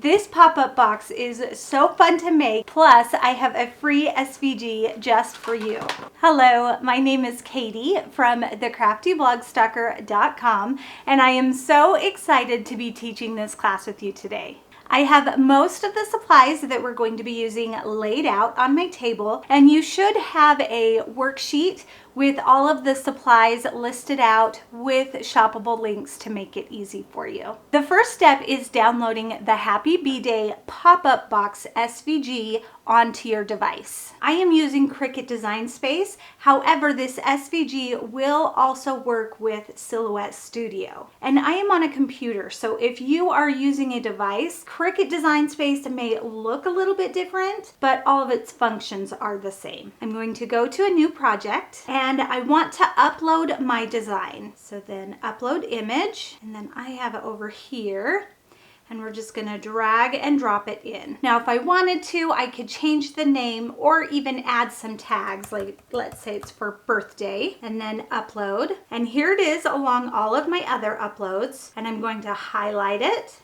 This pop-up box is so fun to make, plus I have a free SVG just for you. Hello, my name is Katie from thecraftyblogstucker.com, and I am so excited to be teaching this class with you today. I have most of the supplies that we're going to be using laid out on my table, and you should have a worksheet with all of the supplies listed out with shoppable links to make it easy for you. The first step is downloading the Happy B-Day pop-up box SVG onto your device. I am using Cricut Design Space. However, this SVG will also work with Silhouette Studio. And I am on a computer, so if you are using a device, Cricut Design Space may look a little bit different, but all of its functions are the same. I'm going to go to a new project, and I want to upload my design. So then upload image, and then I have it over here. And we're just gonna drag and drop it in. Now, if I wanted to, I could change the name or even add some tags, like let's say it's for birthday, and then upload. And here it is along all of my other uploads. And I'm going to highlight it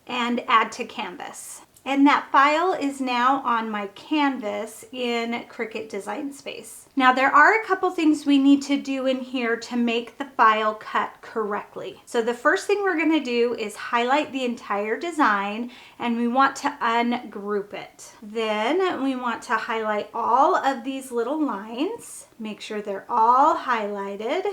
and add to canvas. And that file is now on my canvas in Cricut Design Space. Now there are a couple things we need to do in here to make the file cut correctly. So the first thing we're gonna do is highlight the entire design, and we want to ungroup it. Then we want to highlight all of these little lines, make sure they're all highlighted.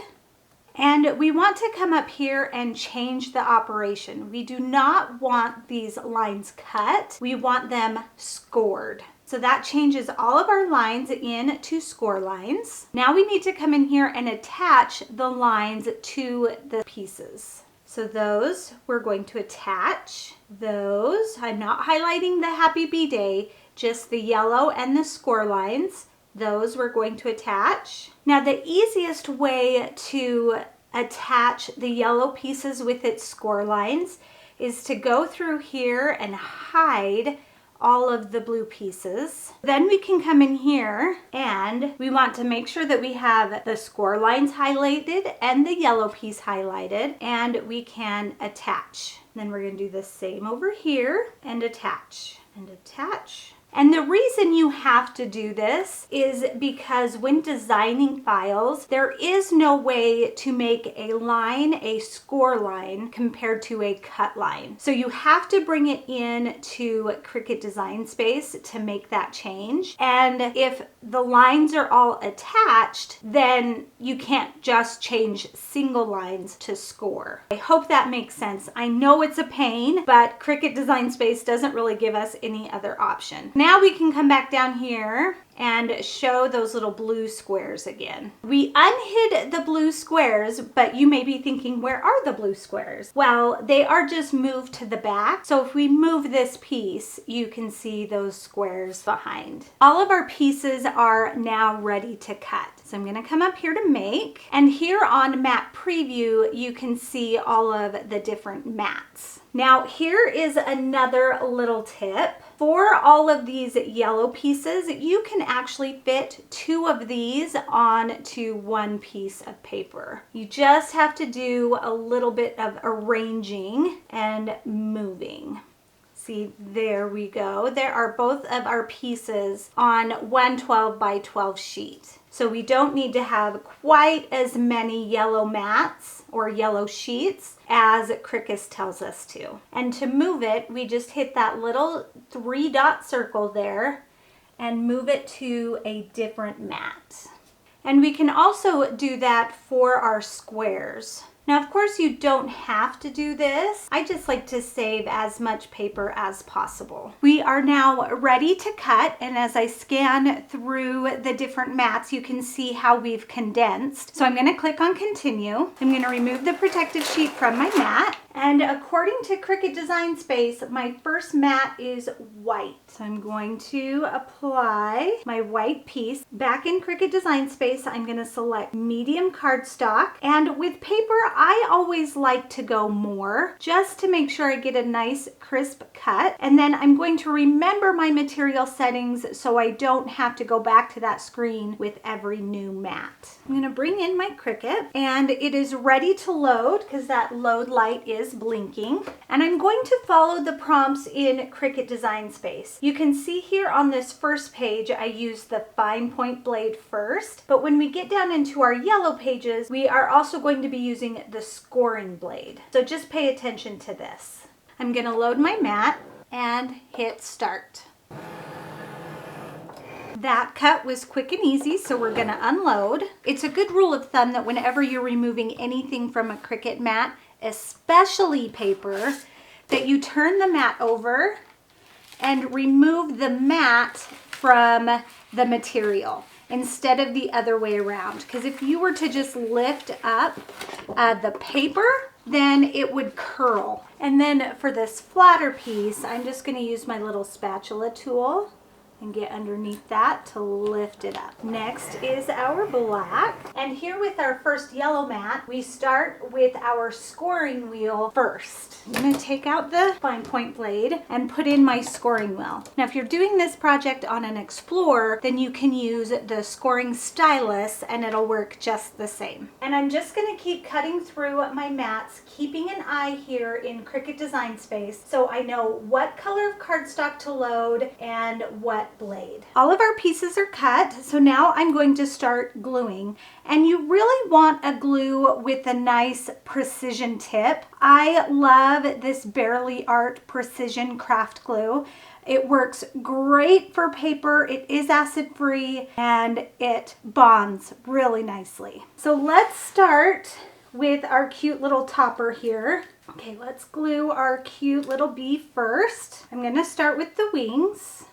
And we want to come up here and change the operation. We do not want these lines cut. We want them scored. So that changes all of our lines into score lines. Now we need to come in here and attach the lines to the pieces. So those we're going to attach. Those, I'm not highlighting the Happy B-Day, just the yellow and the score lines. Those we're going to attach. Now the easiest way to attach the yellow pieces with its score lines is to go through here and hide all of the blue pieces. Then we can come in here and we want to make sure that we have the score lines highlighted and the yellow piece highlighted, and we can attach. Then we're going to do the same over here and attach and attach. And the reason you have to do this is because when designing files, there is no way to make a line a score line compared to a cut line. So you have to bring it in to Cricut Design Space to make that change. And if the lines are all attached, then you can't just change single lines to score. I hope that makes sense. I know it's a pain, but Cricut Design Space doesn't really give us any other option. Now we can come back down here and show those little blue squares again. We unhid the blue squares, but you may be thinking, where are the blue squares? Well, they are just moved to the back. So if we move this piece, you can see those squares behind. All of our pieces are now ready to cut. So I'm gonna come up here to make, and here on Mat Preview, you can see all of the different mats. Now here is another little tip. For all of these yellow pieces, you can actually fit 2 of these onto 1 piece of paper. You just have to do a little bit of arranging and moving. See, there we go. There are both of our pieces on 1 12 by 12 sheet. So we don't need to have quite as many yellow mats or yellow sheets as Cricut tells us to. And to move it, we just hit that little 3-dot circle there and move it to a different mat. And we can also do that for our squares. Now, of course, you don't have to do this. I just like to save as much paper as possible. We are now ready to cut, and as I scan through the different mats, you can see how we've condensed. So I'm going to click on continue. I'm going to remove the protective sheet from my mat. And according to Cricut Design Space, my first mat is white. So I'm going to apply my white piece. Back in Cricut Design Space, I'm going to select medium cardstock. And with paper, I always like to go more just to make sure I get a nice crisp cut. And then I'm going to remember my material settings so I don't have to go back to that screen with every new mat. I'm going to bring in my Cricut, and it is ready to load because that load light is is blinking. And I'm going to follow the prompts in Cricut Design Space. You can see here on this first page, I used the fine point blade first, but when we get down into our yellow pages, we are also going to be using the scoring blade. So just pay attention to this. I'm going to load my mat and hit start. That cut was quick and easy, so we're going to unload. It's a good rule of thumb that whenever you're removing anything from a Cricut mat, especially paper, that you turn the mat over and remove the mat from the material instead of the other way around. Because if you were to just lift up the paper, then it would curl. And then for this flatter piece, I'm just going to use my little spatula tool and get underneath that to lift it up. Next is our black. And here with our first yellow mat, we start with our scoring wheel first. I'm gonna take out the fine point blade and put in my scoring wheel. Now, if you're doing this project on an Explorer, then you can use the scoring stylus and it'll work just the same. And I'm just gonna keep cutting through my mats, keeping an eye here in Cricut Design Space so I know what color of cardstock to load and what blade. All of our pieces are cut, so now I'm going to start gluing. And you really want a glue with a nice precision tip. I love this Barely Art Precision Craft Glue. It works great for paper, it is acid free, and it bonds really nicely. So let's start with our cute little topper here. Okay, let's glue our cute little bee first. I'm gonna start with the wings.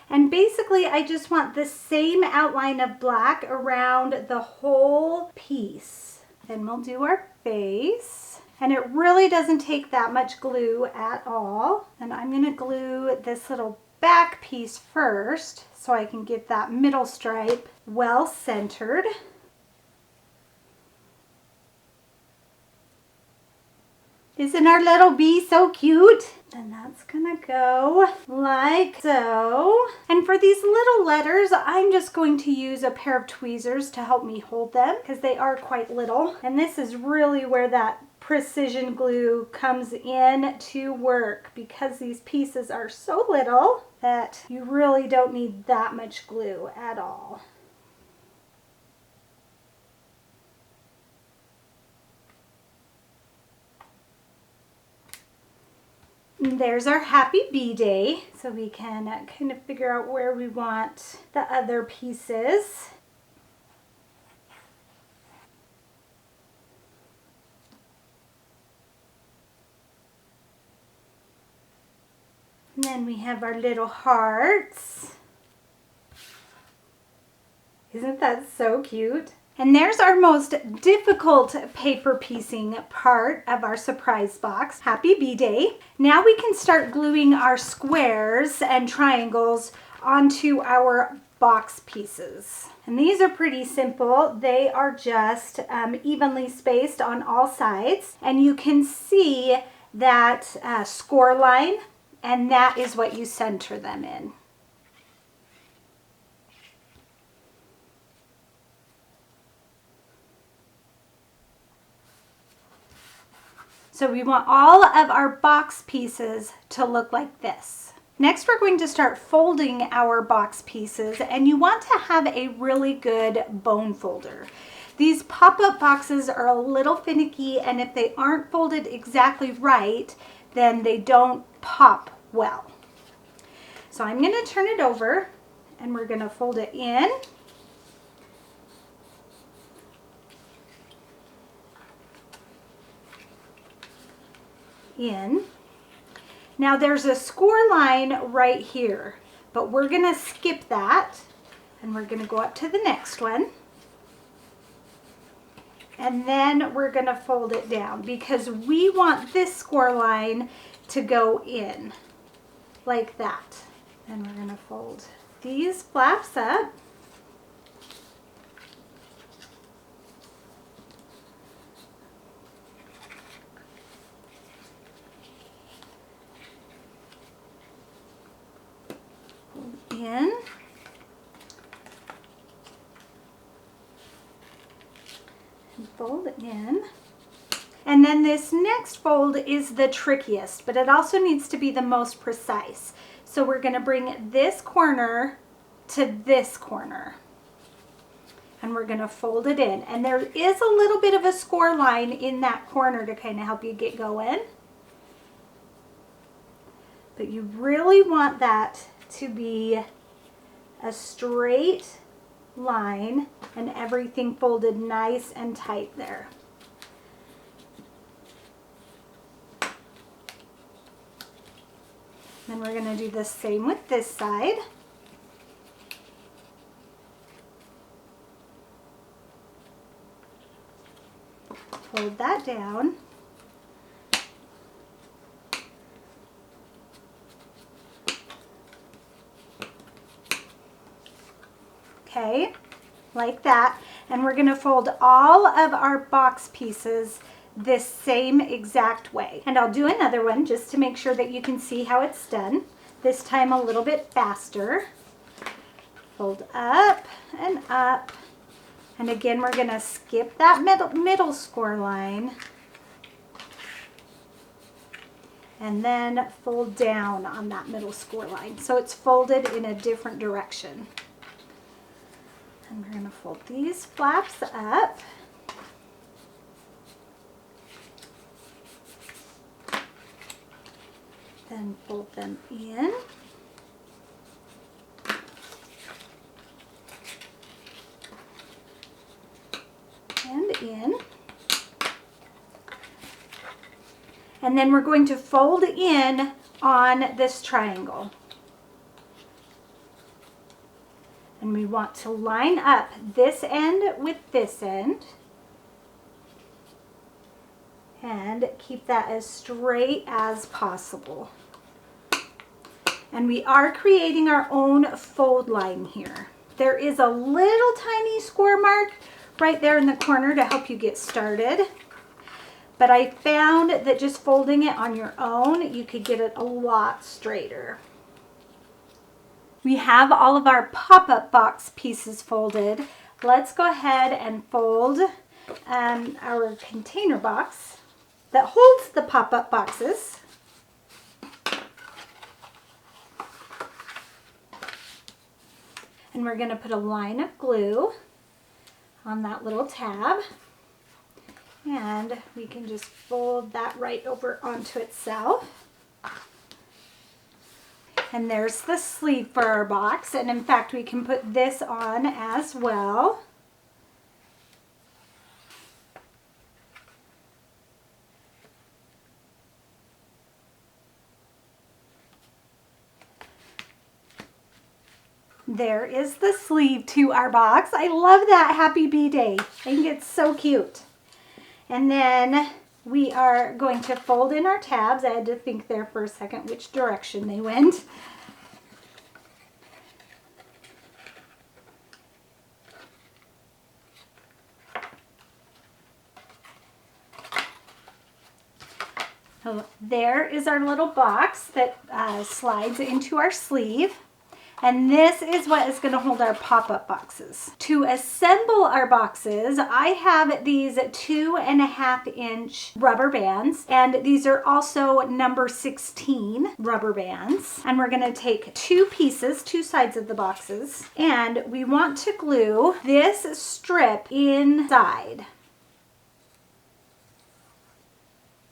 And basically, I just want the same outline of black around the whole piece. Then we'll do our face. And it really doesn't take that much glue at all. And I'm going to glue this little back piece first so I can get that middle stripe well centered. Isn't our little bee so cute? And that's gonna go like so. And for these little letters, I'm just going to use a pair of tweezers to help me hold them because they are quite little. And this is really where that precision glue comes in to work, because these pieces are so little that you really don't need that much glue at all. There's our happy bee day, so we can kind of figure out where we want the other pieces. And then we have our little hearts. Isn't that so cute? And there's our most difficult paper piecing part of our surprise box. Happy Bee Day. Now we can start gluing our squares and triangles onto our box pieces. And these are pretty simple. They are just evenly spaced on all sides. And you can see that score line, and that is what you center them in. So we want all of our box pieces to look like this. Next, we're going to start folding our box pieces, and you want to have a really good bone folder. These pop-up boxes are a little finicky, and if they aren't folded exactly right, then they don't pop well. So I'm going to turn it over, and we're going to fold it in. In. Now there's a score line right here, but we're going to skip that and we're going to go up to the next one, and then we're going to fold it down because we want this score line to go in like that. And we're going to fold these flaps up. In. fold in. And then this next fold is the trickiest, but it also needs to be the most precise. So we're going to bring this corner to this corner. And we're going to fold it in. And there is a little bit of a score line in that corner to kind of help you get going. But you really want that to be a straight line and everything folded nice and tight there. Then we're going to do the same with this side. Fold that down. Okay, like that. And we're going to fold all of our box pieces this same exact way. And I'll do another one just to make sure that you can see how it's done. This time a little bit faster. Fold up and up. And again, we're going to skip that middle score line. And then fold down on that middle score line. So it's folded in a different direction. And we're going to fold these flaps up. Then fold them in. And in. And then we're going to fold in on this triangle. And we want to line up this end with this end. And keep that as straight as possible. And we are creating our own fold line here. There is a little tiny score mark right there in the corner to help you get started. But I found that just folding it on your own, you could get it a lot straighter. We have all of our pop-up box pieces folded. Let's go ahead and fold our container box that holds the pop-up boxes. And we're going to put a line of glue on that little tab. And we can just fold that right over onto itself. And there's the sleeve for our box. And in fact, we can put this on as well. There is the sleeve to our box. I love that Happy Bee Day. I think it's so cute. And then we are going to fold in our tabs. I had to think there for a second which direction they went. So there is our little box that slides into our sleeve. And this is what is going to hold our pop-up boxes. To assemble our boxes, I have these 2.5-inch rubber bands, and these are also number 16 rubber bands. And we're going to take two pieces, two sides of the boxes, and we want to glue this strip inside.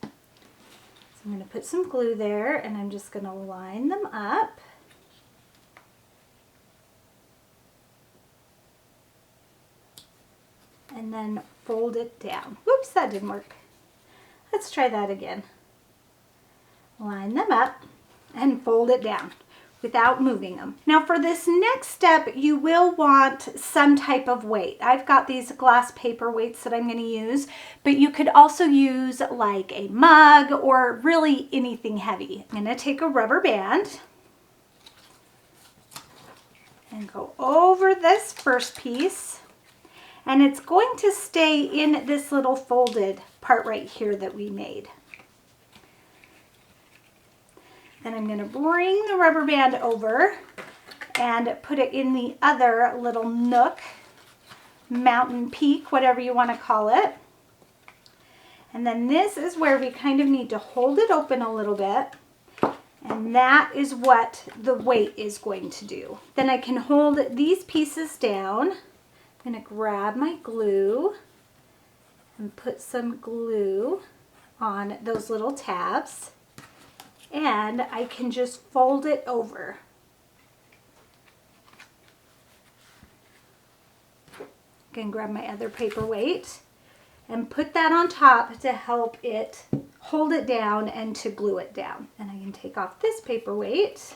So I'm going to put some glue there, and I'm just going to line them up. And then fold it down. Whoops, that didn't work. Let's try that again. Line them up and fold it down without moving them. Now for this next step, you will want some type of weight. I've got these glass paper weights that I'm going to use, but you could also use like a mug or really anything heavy. I'm going to take a rubber band and go over this first piece. And it's going to stay in this little folded part right here that we made. Then I'm going to bring the rubber band over and put it in the other little nook, mountain peak, whatever you want to call it. And then this is where we kind of need to hold it open a little bit. And that is what the weight is going to do. Then I can hold these pieces down. I'm going to grab my glue and put some glue on those little tabs. And I can just fold it over. I can grab my other paperweight and put that on top to help it hold it down and to glue it down. And I can take off this paperweight.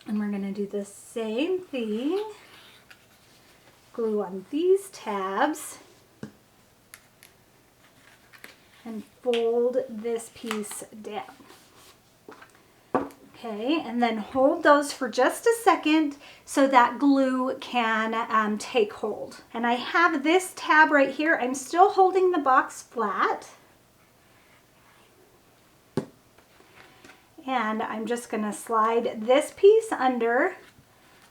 And we're going to do the same thing. Glue on these tabs. And fold this piece down. Okay, and then hold those for just a second so that glue can take hold. And I have this tab right here. I'm still holding the box flat. And I'm just going to slide this piece under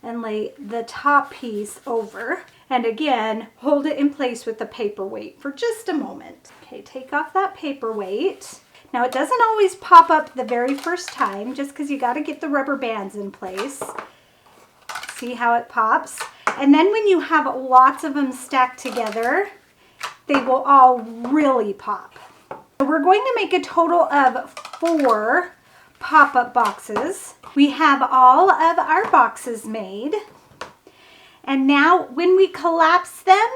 and lay the top piece over. And again, hold it in place with the paperweight for just a moment. Okay, take off that paperweight. Now it doesn't always pop up the very first time, just because you got to get the rubber bands in place. See how it pops? And then when you have lots of them stacked together, they will all really pop. So we're going to make a total of 4 pop-up boxes. We have all of our boxes made. And now when we collapse them,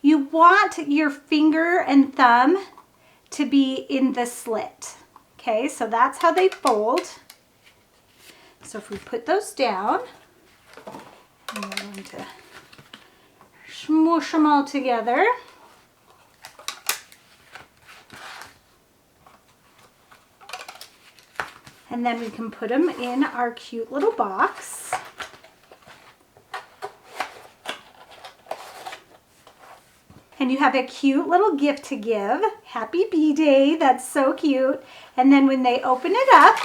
you want your finger and thumb to be in the slit. Okay, so that's how they fold. So if we put those down, and we're going to smoosh them all together. And then we can put them in our cute little box. And you have a cute little gift to give. Happy B-Day, that's so cute. And then when they open it up,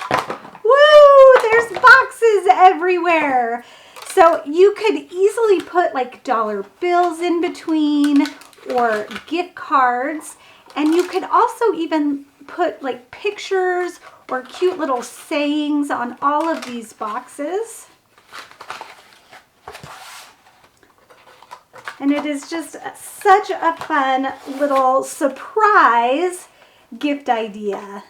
woo, there's boxes everywhere. So you could easily put like dollar bills in between or gift cards. And you could also even put like pictures or cute little sayings on all of these boxes. And it is just such a fun little surprise gift idea.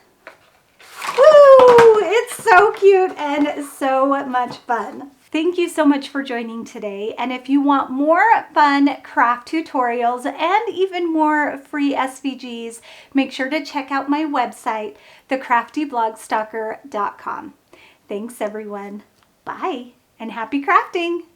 Woo! It's so cute and so much fun. Thank you so much for joining today. And if you want more fun craft tutorials and even more free SVGs, make sure to check out my website, thecraftyblogsstalker.com. Thanks everyone. Bye and happy crafting.